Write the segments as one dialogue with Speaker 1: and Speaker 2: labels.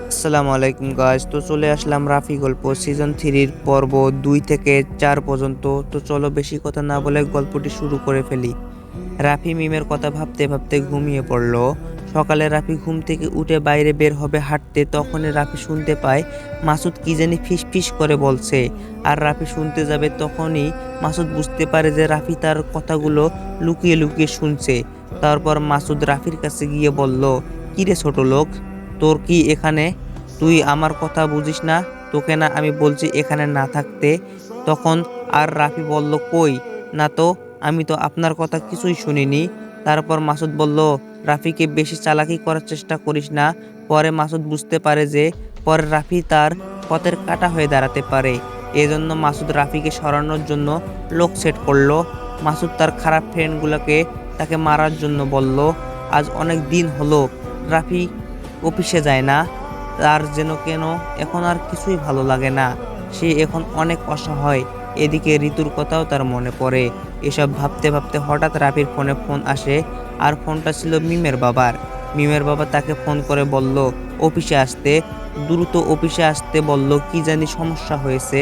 Speaker 1: আসসালামু আলাইকুম গাইস। তো চলে আসলাম রাফি গল্প সিজন 3 পর্ব 2 থেকে 4 পর্যন্ত। তো চলো বেশি কথা না বলে গল্পটি শুরু করে ফেলি। রাফি মিমের কথা ভাবতে ভাবতে ঘুমিয়ে পড়ল। সকালে রাফি ঘুম থেকে উঠে বাইরে বের হবে হাঁটতে, তখনই রাফি শুনতে পায় মাসুদ কি জানি ফিস ফিস করে বলছে। আর রাফি শুনতে যাবে, তখনই মাসুদ বুঝতে পারে যে রাফি তার কথাগুলো লুকিয়ে লুকিয়ে শুনছে। তারপর মাসুদ রাফির কাছে গিয়ে বলল, কিরে ছোট লোক, তোর কি এখানে? তুই আমার কথা বুঝিস না? তোকে না আমি বলছি এখানে না থাকতে। তখন আর রাফি বলল, কই না তো, আমি তো আপনার কথা কিছুই শুনিনি। তারপর মাসুদ বলল, রাফিকে বেশি চালাকি করার চেষ্টা করিস না। পরে মাসুদ বুঝতে পারে যে পরে রাফি তার পথের কাঁটা হয়ে দাঁড়াতে পারে। এজন্য মাসুদ রাফিকে সরানোর জন্য লোক সেট করলো। মাসুদ তার খারাপ ফ্রেন্ডগুলোকে তাকে মারার জন্য বলল। আজ অনেক দিন হলো রাফি অফিসে যায় না। তার যেন কেন এখন আর কিছুই ভালো লাগে না। সে এখন অনেক অসহায়। এদিকে ঋতুর কথাও তার মনে পড়ে। এসব ভাবতে ভাবতে হঠাৎ রাফির ফোনে ফোন আসে। আর ফোনটা ছিল মিমের বাবার। মিমের বাবা তাকে ফোন করে বলল অফিসে আসতে, দ্রুত অফিসে আসতে বলল। কি জানি সমস্যা হয়েছে।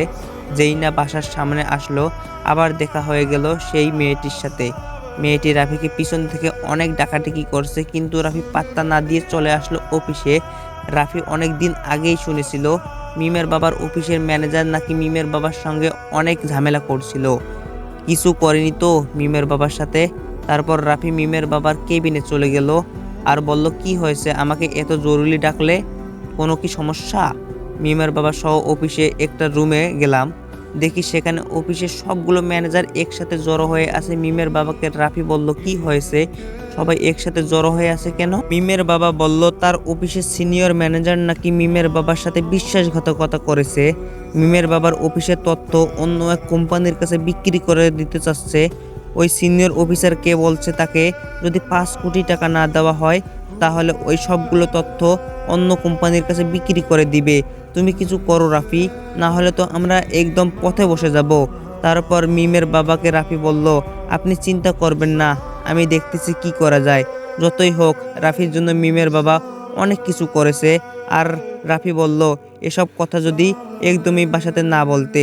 Speaker 1: যেই না বাসার সামনে আসলো, আবার দেখা হয়ে গেল সেই মেয়েটির সাথে। মেয়েটি রাফিকে পিছন থেকে অনেক ডাকাডাকি করছে, কিন্তু রাফি পাত্তা না দিয়ে চলে আসলো অফিসে। রাফি অনেক দিন আগেই শুনেছিল মিমের বাবার অফিসের ম্যানেজার নাকি মিমের বাবার সঙ্গে অনেক ঝামেলা করছিল। কিছু করেনি তো মিমের বাবার সাথে। তারপর রাফি মিমের বাবার কেবিনে চলে গেল আর বলল, কি হয়েছে, আমাকে এত জরুরি ডাকলে? কোনো কি সমস্যা? মিমের বাবা সহ অফিসে একটা রুমে গেলাম। দেখি সেখানে অফিসের সবগুলো ম্যানেজার একসাথে জড়ো হয়ে আছে। মিমের বাবাকে রাফি বলল, কি হয়েছে, সবাই একসাথে জড়ো হয়ে আছে কেন? মিমের বাবা বলল, তার অফিসের সিনিয়র ম্যানেজার নাকি মিমের বাবার সাথে বিশ্বাসঘাতকতা করেছে। মিমের বাবার অফিসের তথ্য অন্য এক কোম্পানির কাছে বিক্রি করে দিতে চাচ্ছে। ওই সিনিয়র অফিসারকে বলছে তাকে যদি 5 কোটি টাকা না দেওয়া হয় তাহলে ওই সবগুলো তথ্য অন্য কোম্পানির কাছে বিক্রি করে দিবে। তুমি কিছু করো রাফি, না হলে তো আমরা একদম পথে বসে যাব। তারপর মিমের বাবাকে রাফি বলল, আপনি চিন্তা করবেন না, আমি দেখতেছি কি করা যায়। যতই হোক রাফির জন্য মিমের বাবা অনেক কিছু করেছে। আর রাফি বলল, এসব কথা যদি একদমই বাসাতে না বলতে।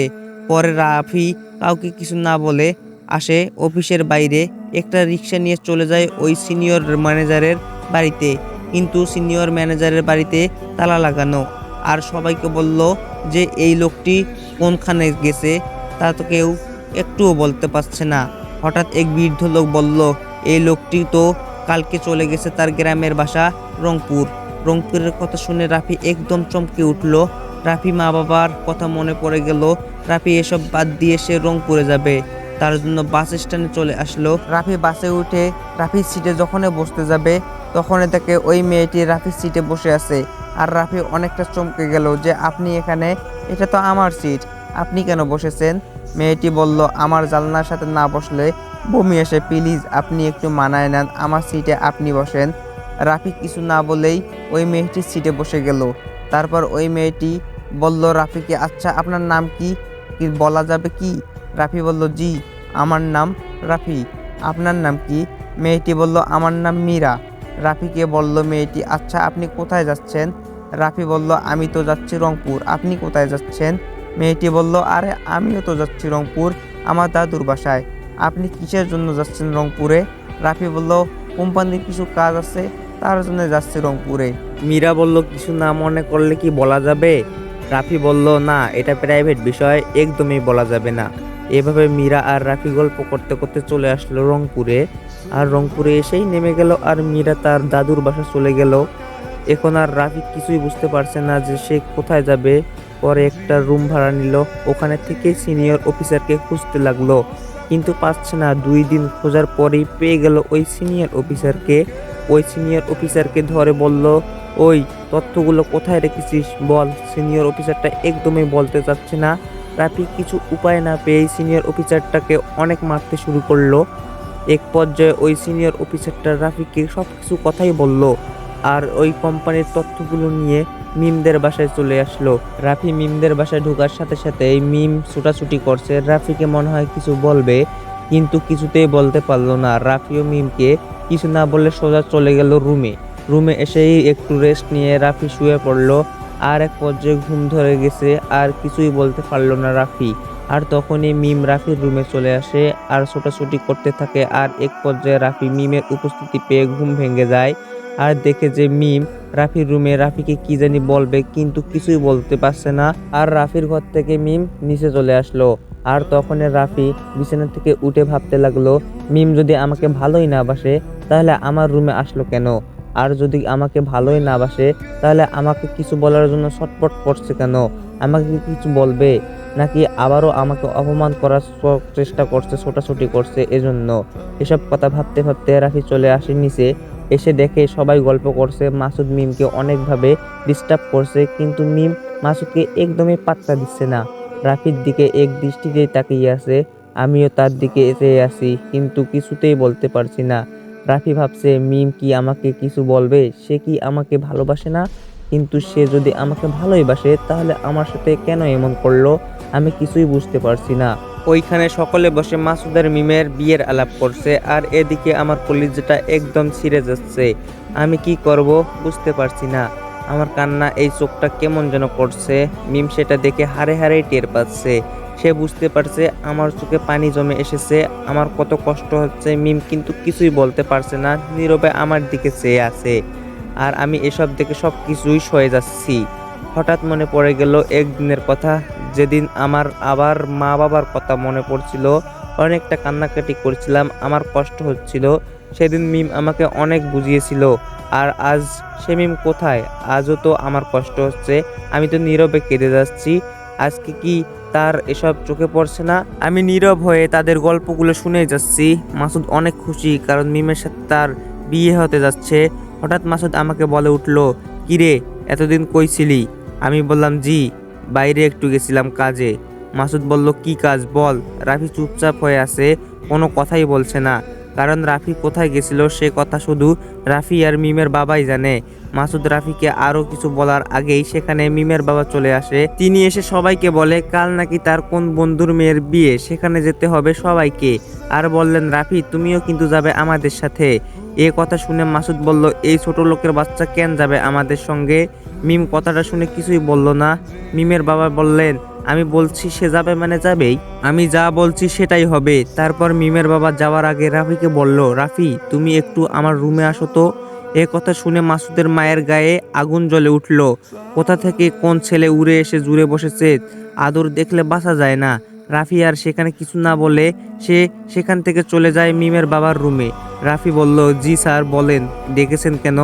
Speaker 1: পরে রাফি কাউকে কিছু না বলে আসে অফিসের বাইরে। একটা রিক্সা নিয়ে চলে যায় ওই সিনিয়র ম্যানেজারের বাড়িতে। কিন্তু সিনিয়র ম্যানেজারের বাড়িতে তালা লাগানো। আর সবাইকে বলল যে এই লোকটি কোনখানে গেছে তা তো কেউ একটুও বলতে পারছে না। হঠাৎ এক বৃদ্ধ লোক বলল, এই লোকটি তো কালকে চলে গেছে তার গ্রামের বাসা রংপুর। রংপুরের কথা শুনে রাফি একদম চমকে উঠল। রাফি মা বাবার কথা মনে পড়ে গেল। রাফি এসব বাদ দিয়ে সে রংপুরে যাবে। তার জন্য বাস স্ট্যান্ডে চলে আসলো। রাফি বাসে উঠে রাফির সিটে যখনই বসতে যাবে, তখনই তাকে ওই মেয়েটি রাফির সিটে বসে আছে। আর রাফি অনেকটা চমকে গেল যে, আপনি এখানে? এটা তো আমার সিট, আপনি কেন বসেছেন? মেয়েটি বলল, আমার জানলার সাথে না বসলে বমি আসে, প্লিজ আপনি একটু মানায় নেন, আমার সিটে আপনি বসেন। রাফি কিছু না বলেই ওই মেয়েটির সিটে বসে গেল। তারপর ওই মেয়েটি বলল রাফিকে, আচ্ছা আপনার নাম কি, কি বলা যাবে কি? রাফি বলল, জি আমার নাম রাফি। আপনার নাম কি? মেয়েটি বলল, আমার নাম মীরা। রাফিকে বলল মেয়েটি, আচ্ছা আপনি কোথায় যাচ্ছেন? রাফি বলল, আমি তো যাচ্ছি রংপুর, আপনি কোথায় যাচ্ছেন? মেয়েটি বলল, আরে আমিও তো যাচ্ছি রংপুর, আমার দাদুর বাসায়। আপনি কিসের জন্য যাচ্ছেন রংপুরে? রাফি বলল, কোম্পানির কিছু কাজ আছে, তার জন্য যাচ্ছি রংপুরে। মীরা বলল, কিছু না মনে করলে কি বলা যাবে? রাফি বলল, না এটা প্রাইভেট বিষয়, একদমই বলা যাবে না। এভাবে মীরা আর রাফি গল্প করতে করতে চলে আসলো রংপুরে। আর রংপুরে এসেই নেমে গেল আর মীরা তার দাদুর বাসা চলে গেল। এখন আর রাফি কিছুই বুঝতে পারছে না যে সে কোথায় যাবে। পরে একটা রুম ভাড়া নিল, ওখানে থেকে সিনিয়র অফিসারকে খুঁজতে লাগলো, কিন্তু পাচ্ছে না। 2 দিন খোঁজার পরেই পেয়ে গেল ওই সিনিয়র অফিসারকে। ওই সিনিয়র অফিসারকে ধরে বলল, ওই তথ্যগুলো কোথায় রেখেছিস বল। সিনিয়র অফিসারটা একদমই বলতে চাচ্ছে না। রাফি কিছু উপায় না পেয়ে সিনিয়র অফিসারটাকে অনেক মারতে শুরু করলো। এক পর্যায়ে ওই সিনিয়র অফিসারটা রাফিকে সব কিছু কথাই বলল। আর ওই কোম্পানির তথ্যগুলো নিয়ে মিমদের বাসায় চলে আসলো। রাফি মিমদের বাসায় ঢোকার সাথে সাথে মিম ছুটাছুটি করছে, রাফিকে মনে হয় কিছু বলবে, কিন্তু কিছুতেই বলতে পারলো না। রাফিও মিমকে কিছু না বলে সোজা চলে গেল রুমে। রুমে এসেই একটু রেস্ট নিয়ে রাফি শুয়ে পড়লো। আর এক পর্যায়ে ঘুম ধরে গেছে, আর কিছুই বলতে পারলো না রাফি। আর তখনই মিম রাফির রুমে চলে আসে আর ছোটাছুটি করতে থাকে। আর এক পর্যায়ে রাফি মিমের উপস্থিতি পেয়ে ঘুম ভেঙে যায় আর দেখে যে মিম রাফির রুমে। রাফিকে কি জানি বলবে কিন্তু কিছুই বলতে পারছে না। আর রাফির ঘর থেকে মিম নিচে চলে আসলো। আর তখন রাফি বিছানা থেকে উঠে ভাবতে লাগলো, মিম যদি আমাকে ভালোই না বাসে তাহলে আমার রুমে আসলো কেন? আর যদি আমাকে ভালোই না বাসে তাহলে আমাকে কিছু বলার জন্য ছটফট করছে কেন? আমাকে কি কিছু বলবে, নাকি আবারও আমাকে অপমান করার চেষ্টা করছে, ছোটাছুটি করছে এজন্য? এসব কথা ভাবতে ভাবতে রাফি চলে আসে নিচে। এসে দেখে সবাই গল্প করছে, মাসুদ মিমকে অনেকভাবে ডিস্টার্ব করছে, কিন্তু মিম মাসুদকে একদমই পাত্তা দিচ্ছে না। রাফির দিকে এক দৃষ্টিতেই তাকিয়ে আছে। আমিও তার দিকে চেয়ে আছি, কিন্তু কিছুতেই বলতে পারছি না। রাফি ভাবছে মিম কি আমাকে কিছু বলবে, সে কি আমাকে ভালোবাসে না? কিন্তু সে যদি আমাকে ভালোই বাসে তাহলে আমার সাথে কেন এমন করলো? আমি কিছুই বুঝতে পারছি না। ওইখানে সকলে বসে মাসুদ আর মিমের বিয়ের আলাপ করছে, আর এদিকে আমার কলিজাটা একদম ছিঁড়ে যাচ্ছে। আমি কি করব বুঝতে পারছি না। আমার কান্না এই চোখটা কেমন যেন করছে। মিম সেটা দেখে হাড়ে হাড়ে টের পাচ্ছে। সে বুঝতে পারছে আমার চোখে পানি জমে এসেছে, আমার কত কষ্ট হচ্ছে। মিম কিন্তু কিছুই বলতে পারছে না, নীরবে আমার দিকে চেয়ে আছে। আর আমি এসব দেখে সব কিছুই সয়ে যাচ্ছি। হঠাৎ মনে পড়ে গেল একদিনের কথা, যেদিন আমার আবার মা বাবার কথা মনে পড়ছিল। অনেকটা কান্নাকাটি করছিলাম, আমার কষ্ট হচ্ছিল। সেদিন মিম আমাকে অনেক বুঝিয়েছিল। আর আজ সে মিম কোথায়? আজও তো আমার কষ্ট হচ্ছে, আমি তো নীরবে কেঁদে যাচ্ছি। আজকে কি তার এসব চোখে পড়ছে না? আমি নীরব হয়ে তাদের গল্পগুলো শুনে যাচ্ছি। মাসুদ অনেক খুশি, কারণ মিমের সাথে তার বিয়ে হতে যাচ্ছে। হঠাৎ মাসুদ আমাকে বলে উঠলো, কিরে এতদিন কই ছিলি? আমি বললাম, জি বাইরে একটু গেছিলাম কাজে। মাসুদ বলল, কি কাজ বল? রাফি চুপচাপ হয়ে আছে, কোনো কথাই বলছে না। কারণ রাফি কোথায় গেছিল সে কথা শুধু রাফি আর মিমের বাবাই জানে। মাসুদ রাফিকে আরো কিছু বলার আগেই সেখানে মিমের বাবা চলে আসে। তিনি এসে সবাইকে বলে কাল নাকি তার কোন বন্ধুর মেয়ের বিয়ে, সেখানে যেতে হবে সবাইকে। আর বললেন, রাফি তুমিও কিন্তু যাবে আমাদের সাথে। এ কথা শুনে মাসুদ বলল, এই ছোট লোকের বাচ্চা কেন যাবে আমাদের সঙ্গে? মিম কথাটা শুনে কিছুই বলল না। মিমের বাবা বললেন, আমি বলছি সে যাবে মানে যাবেই, আমি যা বলছি সেটাই হবে। তারপর মিমের বাবা যাওয়ার আগে রাফিকে বলল, রাফি তুমি একটু আমার রুমে আসো তো। এ কথা শুনে মাসুদের মায়ের গায়ে আগুন জ্বলে উঠল। কোথা থেকে কোন ছেলে উড়ে এসে জুড়ে বসেছে, আদর দেখলে বাঁচা যায় না। রাফি আর সেখানে কিছু না বলে সে সেখান থেকে চলে যায় মিমের বাবার রুমে। রাফি বলল, জি স্যার বলেন, ডেকেছেন কেন?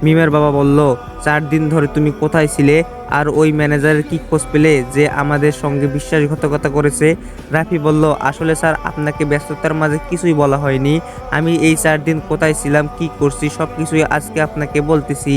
Speaker 1: মিমের বাবা বলল, 4 দিন ধরে তুমি কোথায় ছিলে? আর ওই ম্যানেজারের কি খোঁজ পেলে যে আমাদের সঙ্গে বিশ্বাসঘাতকতা করেছে? রাফি বলল, আসলে স্যার আপনাকে ব্যস্ততার মাঝে কিছুই বলা হয়নি। আমি এই 4 দিন কোথায় ছিলাম, কি করছি সব কিছুই আজকে আপনাকে বলতেছি।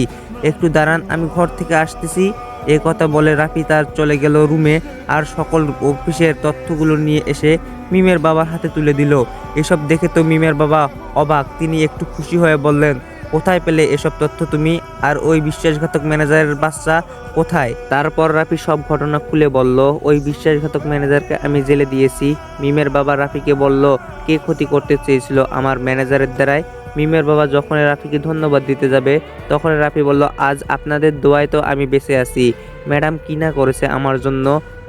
Speaker 1: একটু দাঁড়ান, আমি ঘর থেকে আসতেছি। এ কথা বলে রাফি তার চলে গেল রুমে আর সকল অফিসের তথ্যগুলো নিয়ে এসে মিমের বাবার হাতে তুলে দিল। এসব দেখে তো মিমের বাবা অবাক। তিনি একটু খুশি হয়ে বললেন, কোথায় পেলে এসব তথ্য তুমি? আর ওই বিশ্বাসঘাতক ম্যানেজারের বাচ্চা কোথায়? তারপর রাফি সব ঘটনা খুলে বলল, ওই বিশ্বাসঘাতক ম্যানেজারকে আমি জেলে দিয়েছি। মিমের বাবা রাফিকে বলল, কে ক্ষতি করতে চেয়েছিল আমার ম্যানেজারের দ্বারায়? মিমের বাবা যখন রাফিকে ধন্যবাদ দিতে যাবে তখন রাফি বলল, আজ আপনাদের দোয়ায় তো আমি বেঁচে আছি। ম্যাডাম কি না করেছে আমার জন্য,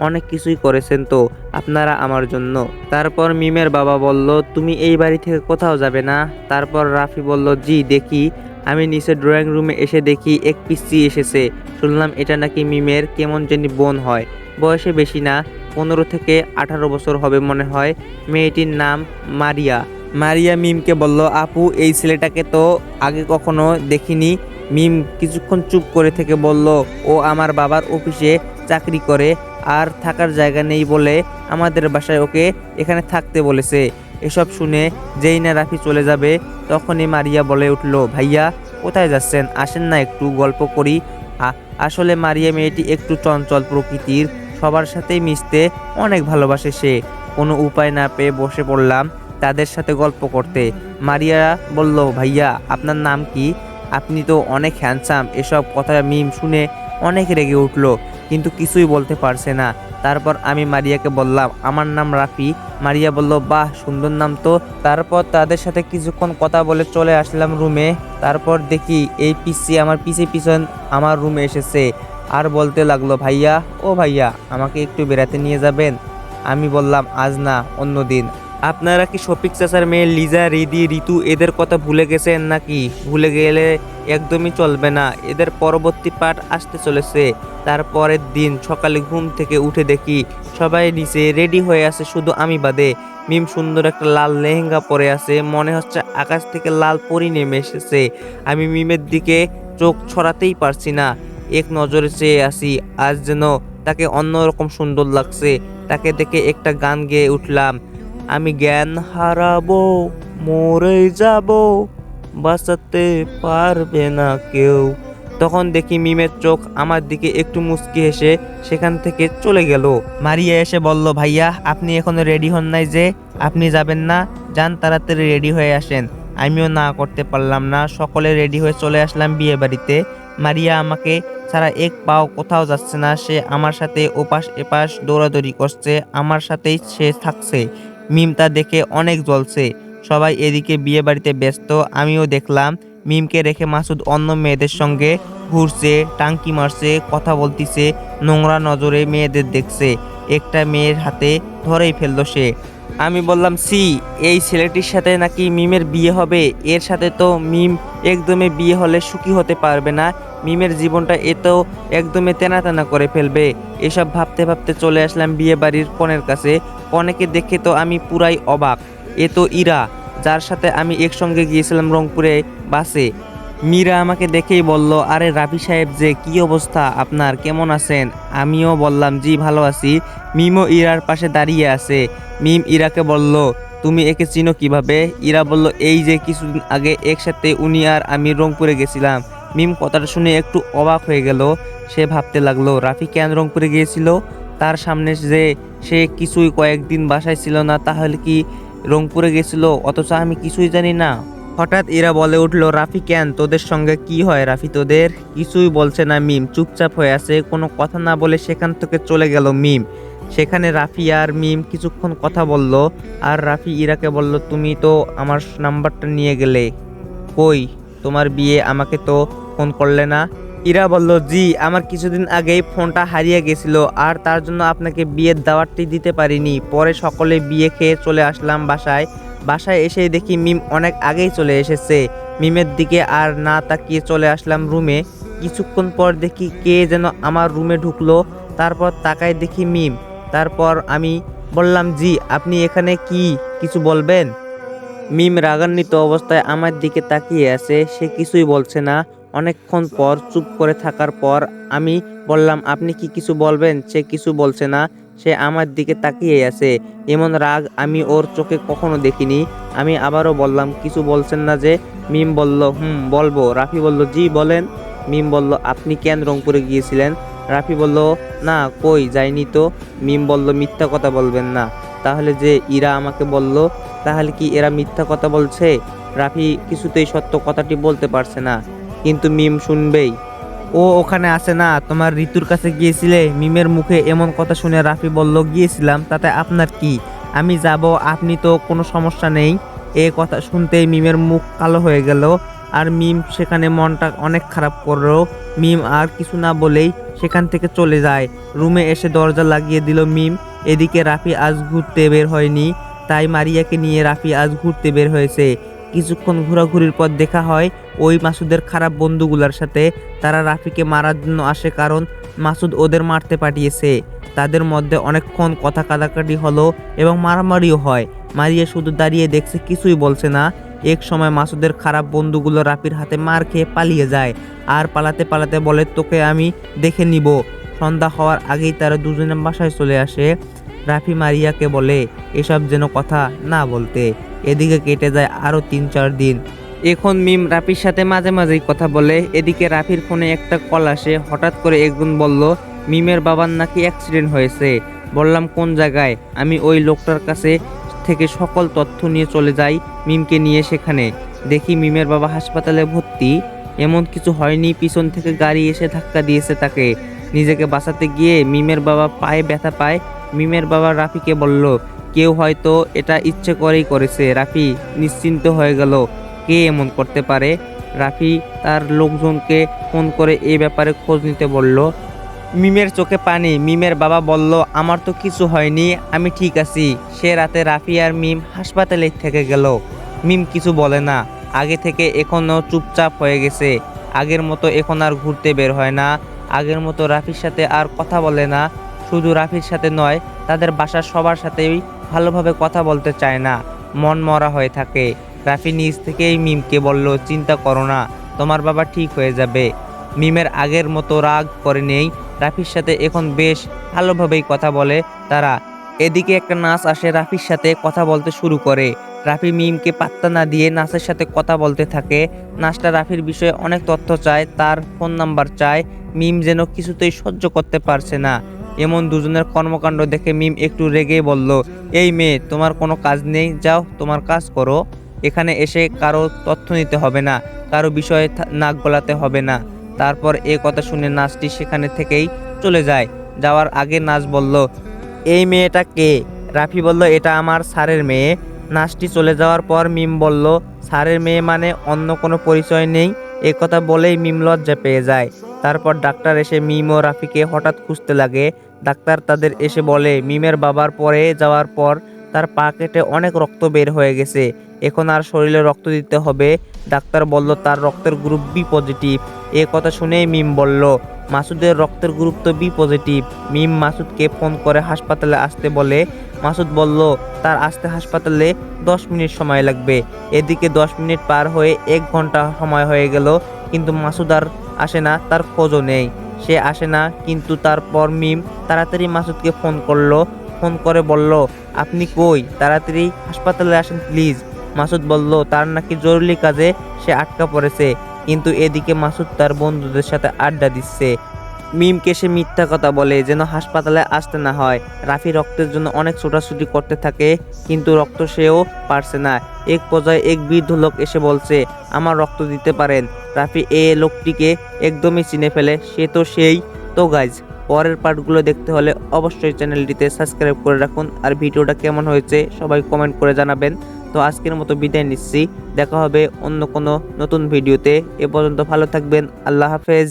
Speaker 1: অনেক কিছুই করেছেন তো আপনারা আমার জন্য। তারপর মিমের বাবা বলল, তুমি এই বাড়ি থেকে কোথাও যাবে না? তারপর রাফি বলল, জি দেখি। আমি নিচে ড্রয়িং রুমে এসে দেখি এক পিচ্চি এসেছে। শুনলাম এটা নাকি মিমের কেমন জানি বোন হয়। বয়সে বেশি না, 15 থেকে 18 বছর হবে মনে হয়। মেয়েটির নাম মারিয়া। মারিয়া মিমকে বলল, আপু এই ছেলেটাকে তো আগে কখনো দেখিনি। মিম কিছুক্ষণ চুপ করে থেকে বলল, ও আমার বাবার অফিসে চাকরি করে, আর থাকার জায়গা নেই বলে আমাদের বাসায় ওকে এখানে থাকতে বলেছে। এসব শুনে যেই না রাফি চলে যাবে তখনই মারিয়া বলে উঠল, ভাইয়া কোথায় যাচ্ছেন, আসেন না একটু গল্প করি। আসলে মারিয়া মেয়েটি একটু চঞ্চল প্রকৃতির, সবার সাথেই মিশতে অনেক ভালোবাসে সে। কোনো উপায় না পেয়ে বসে পড়লাম তাদের সাথে গল্প করতে। মারিয়া বলল, ভাইয়া আপনার নাম কি? আপনি তো অনেক হ্যান্ডসাম। এসব কথা মিম শুনে অনেক রেগে উঠলো, কিন্তু কিছুই বলতে পারছে না। তারপর আমি মারিয়াকে বললাম, আমার নাম রাফি। মারিয়া বলল, বাহ সুন্দর নাম তো। তারপর তাদের সাথে কিছুক্ষণ কথা বলে চলে আসলাম রুমে। তারপর দেখি এই পিসি আমার পিছে পিছন আমার রুমে এসেছে। আর বলতে লাগলো, ভাইয়া ও ভাইয়া, আমাকে একটু বেড়াতে নিয়ে যাবেন? আমি বললাম, আজ না, অন্য দিন। আপনারা কি শফিক চাচার মেয়ে লিজা, রিদি, ঋতু এদের কথা ভুলে গেছেন নাকি? ভুলে গেলে একদমই চলবে না। এদের পরবর্তী পার্ট আসতে চলেছে। তারপরের দিন সকালে ঘুম থেকে উঠে দেখি সবাই নিচে রেডি হয়ে আছে, শুধু আমি বাদে। মিম সুন্দর একটা লাল লেহেঙ্গা পরে আছে, মনে হচ্ছে আকাশ থেকে লাল পরি নেমে এসেছে। আমি মিমের দিকে চোখ ছড়াতেই পারছি না, এক নজরে চেয়ে আসি। আজ যেন তাকে অন্যরকম সুন্দর লাগছে। তাকে দেখে একটা গান গেয়ে উঠলাম, আমি জ্ঞান হারাবো, মরে যাব, বাঁচাতে পারবে না কেউ। তখন দেখি মিমের চোখ আমার দিকে একটু মুচকি হেসে সেখান থেকে চলে গেল। মারিয়া এসে বলল, ভাইয়া আপনি এখনো রেডি হন নাই যে? আপনি যাবেন না? যান, তাড়াতাড়ি রেডি হয়ে আসেন। আমিও না করতে পারলাম না, সকলে রেডি হয়ে চলে আসলাম বিয়ে বাড়িতে। মারিয়া আমাকে ছাড়া এক পাও কোথাও যাচ্ছে না। সে আমার সাথে ওপাশ এপাশ দৌড়াদৌড়ি করছে, আমার সাথেই সে থাকছে। মিম তা দেখে অনেক জ্বলছে। সবাই এদিকে বিয়ে বাড়িতে ব্যস্ত, আমিও দেখলাম। মিমকে রেখে মাসুদ অন্য মেয়েদের সঙ্গে ঘুরছে, টাঙ্কি মারছে, কথা বলতিছে, নোংরা নজরে মেয়েদের দেখছে। একটা মেয়ের হাতে ধরেই ফেললো সে। আমি বললাম, সি, এই ছেলেটির সাথে নাকি মিমের বিয়ে হবে? এর সাথে তো মিম একদমই বিয়ে হলে সুখী হতে পারবে না। মিমের জীবনটা এ তো একদমই তেনা তেনা করে ফেলবে। এসব ভাবতে ভাবতে চলে আসলাম বিয়ে বাড়ির কনের কাছে। কনেকে দেখে তো আমি পুরাই অবাক। এ তো ইরা, যার সাথে আমি একসঙ্গে গিয়েছিলাম রংপুরে বাসে। মীরা আমাকে দেখেই বলল, আরে রাফি সাহেব যে, কি অবস্থা আপনার, কেমন আছেন? আমিও বললাম, জি ভালো আছি। মিমও ইরার পাশে দাঁড়িয়ে আছে। মিম ইরাকে বলল, তুমি একে চিনো কিভাবে? ইরা বলল, এই যে কিছুদিন আগে একসাথে উনি আর আমি রংপুরে গেছিলাম। মিম কথাটা শুনে একটু অবাক হয়ে গেল। সে ভাবতে লাগলো, রাফি কেন রংপুরে গিয়েছিল? তার সামনে যে সে কিছুই কয়েকদিন বাসায় ছিল না, তাহলে কি রংপুরে গেছিল, অথচ আমি কিছুই জানি না? হঠাৎ ইরা বলে উঠলো, রাফি কেন, তোদের সঙ্গে কি হয় রাফি তোদের? কিছুই বলছে না মিম, চুপচাপ হয়ে আছে, কোনো কথা না বলে সেখান থেকে চলে গেল মিম। সেখানে রাফি আর মিম কিছুক্ষণ কথা বলল। আর রাফি ইরাকে বলল, তুমি তো আমার নাম্বারটা নিয়ে গেলে, কই তোমার বিয়ে, আমাকে তো ফোন করলে না? ইরা বলল, জি, আমার কিছুদিন আগেই ফোনটা হারিয়ে গেছিল, আর তার জন্য আপনাকে বিয়ের দাওয়াতটি দিতে পারিনি। পরে সকলে বিয়ে খেয়ে চলে আসলাম বাসায়। বাসায় এসে দেখি মিম অনেক আগেই চলে এসেছে। মিমের দিকে আর না তাকিয়ে চলে আসলাম রুমে। কিছুক্ষণ পর দেখি কে যেন আমার রুমে ঢুকলো। তারপর তাকায় দেখি মিম। তারপর আমি বললাম, জি, আপনি এখানে কি, কিছু বলবেন? মিম রাগান্বিত অবস্থায় আমার দিকে তাকিয়ে আছে, সে কিছুই বলছে না। অনেকক্ষণ পর চুপ করে থাকার পর আমি বললাম, আপনি কি কিছু বলবেন? সে কিছু বলছে না, সে আমার দিকে তাকিয়ে আছে। এমন রাগ আমি ওর চোখে কখনো দেখিনি। আমি আবারও বললাম, কিছু বলছেন না যে? মিম বলল, বলবো। রাফি বলল, জি বলেন। মিম বলল, আপনি কেন রংপুরে গিয়েছিলেন? রাফি বলল, না, কই যাইনি তো। মিম বলল, মিথ্যা কথা বলবেন না। তাহলে যে ইরা আমাকে বলল, তাহলে কি এরা মিথ্যা কথা বলছে? রাফি কিছুতেই সত্য কথাটি বলতে পারছে না, কিন্তু মিম শুনবেই। ও ওখানে আছে না, তোমার ঋতুর কাছে গিয়েছিলে? মিমের মুখে এমন কথা শুনে রাফি বলল, গিয়েছিলাম, তাতে আপনার কি? আমি যাব, আপনি তো, কোনো সমস্যা নেই। এ কথা শুনতেই মিমের মুখ কালো হয়ে গেল। আর মিম সেখানে মনটা অনেক খারাপ করলো। মিম আর কিছু না বলেই সেখান থেকে চলে যায়। রুমে এসে দরজা লাগিয়ে দিল মিম। এদিকে রাফি আজ ঘুরতে বের হয়নি, তাই মারিয়াকে নিয়ে রাফি আজ ঘুরতে বের হয়েছে। কিছুক্ষণ ঘোরাঘুরির পর দেখা হয় ওই মাসুদের খারাপ বন্ধুগুলোর সাথে। তারা রাফিকে মারার জন্য আসে, কারণ মাসুদ ওদের মারতে পাঠিয়েছে। তাদের মধ্যে অনেকক্ষণ কথা কাটাকাটি হলো এবং মারামারিও হয়। মারিয়া শুধু দাঁড়িয়ে দেখছে, কিছুই বলছে না। এক সময় মাসুদের খারাপ বন্ধুগুলো রাফির হাতে মার খেয়ে পালিয়ে যায়। আর পালাতে পালাতে বলে, তোকে আমি দেখে নিব। সন্ধ্যা হওয়ার আগেই তারা দুজনে বাসায় চলে আসে। রাফি মারিয়াকে বলে এসব যেন কথা না বলতে। এদিকে কেটে যায় আরো ৩-৪ দিন। এখন মিম রাফির সাথে মাঝে মাঝেই কথা বলে। এদিকে রাফির ফোনে একটা কল আসে। হঠাৎ করে একজন বলল, মিমের বাবার নাকি অ্যাক্সিডেন্ট হয়েছে। বললাম, কোন জায়গায়? আমি ওই লোকটার কাছে থেকে সকল তথ্য নিয়ে চলে যাই মিমকে নিয়ে। সেখানে দেখি মিমের বাবা হাসপাতালে ভর্তি। এমন কিছু হয়নি, পিছন থেকে গাড়ি এসে ধাক্কা দিয়েছে তাকে। নিজেকে বাঁচাতে গিয়ে মিমের বাবা পায়ে ব্যথা পায়। মিমের বাবা রাফিকে বলল, কেউ হয়তো এটা ইচ্ছে করেই করেছে। রাফি নিশ্চিন্ত হয়ে গেল, কে এমন করতে পারে? রাফি তার লোকজনকে ফোন করে এ ব্যাপারে খোঁজ নিতে বলল। মিমের চোখে পানি। মিমের বাবা বলল, আমার তো কিছু হয়নি, আমি ঠিক আছি। সে রাতে রাফি আর মিম হাসপাতালে থেকে গেল। মিম কিছু বলে না, আগে থেকে এখনও চুপচাপ হয়ে গেছে। আগের মতো এখন আর ঘুরতে বের হয় না, আগের মতো রাফির সাথে আর কথা বলে না। শুধু রাফির সাথে নয়, তাদের বাসার সবার সাথেই ভালোভাবে কথা বলতে চায় না, মন মরা হয়ে থাকে। রাফি নিজ থেকেই মিমকে বলল, চিন্তা করো না, তোমার বাবা ঠিক হয়ে যাবে। মিমের আগের মতো রাগ করে নেই, রাফির সাথে এখন বেশ ভালোভাবেই কথা বলে তারা। এদিকে একটা নার্স আসে, রাফির সাথে কথা বলতে শুরু করে। রাফি মিমকে পাত্তা না দিয়ে নার্সের সাথে কথা বলতে থাকে। নার্সটা রাফির বিষয়ে অনেক তথ্য চায়, তার ফোন নাম্বার চায়। মিম যেন কিছুতেই সহ্য করতে পারছে না। এমন দুজনের কর্মকাণ্ড দেখে মিম একটু রেগে বলল, এই মেয়ে, তোমার কোনো কাজ নেই, যাও তোমার কাজ করো। এখানে এসে কারো তথ্য নিতে হবে না, কারো বিষয়ে নাক গলাতে হবে না। তারপর এ কথা শুনে নার্সটি সেখানে থেকেই চলে যায়। যাওয়ার আগে নার্স বলল, এই মেয়েটা কে? রাফি বলল, এটা আমার স্যারের মেয়ে। নার্সটি চলে যাওয়ার পর মিম বলল, স্যারের মেয়ে মানে অন্য কোনো পরিচয় নেই? এ কথা বলেই মিম লজ্জা পেয়ে যায়। তারপর ডাক্তার এসে মিম ও রাফিকে হঠাৎ খুঁজতে লাগে। ডাক্তার তাদের এসে বলে, মিমের বাবার পরে যাওয়ার পর তার পা কেটে অনেক রক্ত বের হয়ে গেছে, এখন আর শরীরে রক্ত দিতে হবে। ডাক্তার বলল, তার রক্তের গ্রুপ বি পজিটিভ। এ কথা শুনেই মিম বলল, মাসুদের রক্তের গ্রুপ তো বি পজিটিভ। মিম মাসুদকে ফোন করে হাসপাতালে আসতে বলে। মাসুদ বলল, তার আসতে হাসপাতালে 10 মিনিট সময় লাগবে। এদিকে 10 মিনিট পার হয়ে 1 ঘন্টা সময় হয়ে গেল, কিন্তু মাসুদ আর আসে না, তার খোঁজও নেই। সে আসে না, কিন্তু তারপর মিম তাড়াতাড়ি মাসুদকে ফোন করলো। ফোন করে বলল, আপনি কই? তাড়াতাড়ি হাসপাতালে আসেন প্লিজ। মাসুদ বলল, তার নাকি জরুরি কাজে সে আটকা পড়েছে। কিন্তু এদিকে মাসুদ তার বন্ধুদের সাথে আড্ডা দিচ্ছে। মিমকে সে মিথ্যা কথা বলে যেন হাসপাতালে আসতে না হয়। রাফি রক্তের জন্য অনেক ছোটাছুটি করতে থাকে, কিন্তু রক্ত সেও পারছে না। এক পর্যায়ে এক বৃদ্ধ লোক এসে বলছে, আমার রক্ত দিতে পারেন। রাফি লোকটিকে একদমই চিনে ফেলে, সে তো সেই। তো গাইজ, পরের পার্টগুলো দেখতে হলে অবশ্যই চ্যানেলটিতে সাবস্ক্রাইব করে রাখুন। আর ভিডিওটা কেমন হয়েছে সবাই কমেন্ট করে জানাবেন। তো আজকের মতো বিদায় নিচ্ছি, দেখা হবে অন্য কোনো নতুন ভিডিওতে। এ পর্যন্ত ভালো থাকবেন, আল্লাহ হাফেজ।